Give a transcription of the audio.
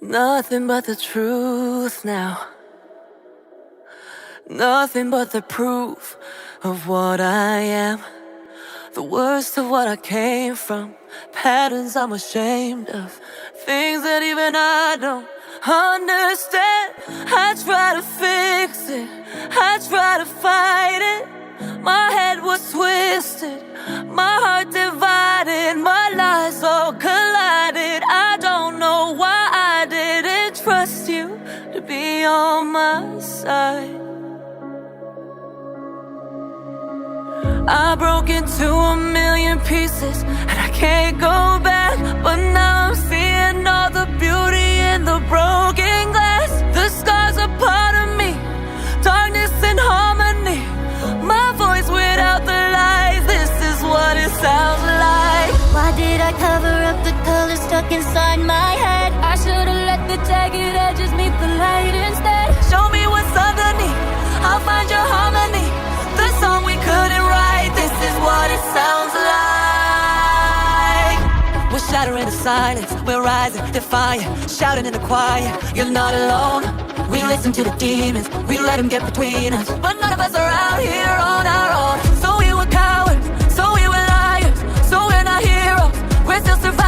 Nothing but the truth now. Nothing but the proof of what I am. The worst of what I came from. Patterns I'm ashamed of. Things that even I don't understand. I try to fix it, I try to fight it. My head was twisted, my heart divided, my lies all collided. I don't know why I didn't trust you to be on my side. I broke into a million pieces and I can't go back. But now I'm seeing all the beauty in the broken glass. The scars are part of me, darkness and harmony. My voice without the lies, this is what it sounds like. Why did I cover up the color stuck inside my head? I should've let the jagged edges meet the light instead. Show me what's underneath, I'll find your harmony. The song we couldn't write, this is what it sounds like. We're shattering the silence, we're rising, defying, shouting in the choir. You're not alone. We listen to the demons, we let them get between us. But none of us are out here on our own. So we were cowards, so we were liars, so we're not heroes, we're still survivors.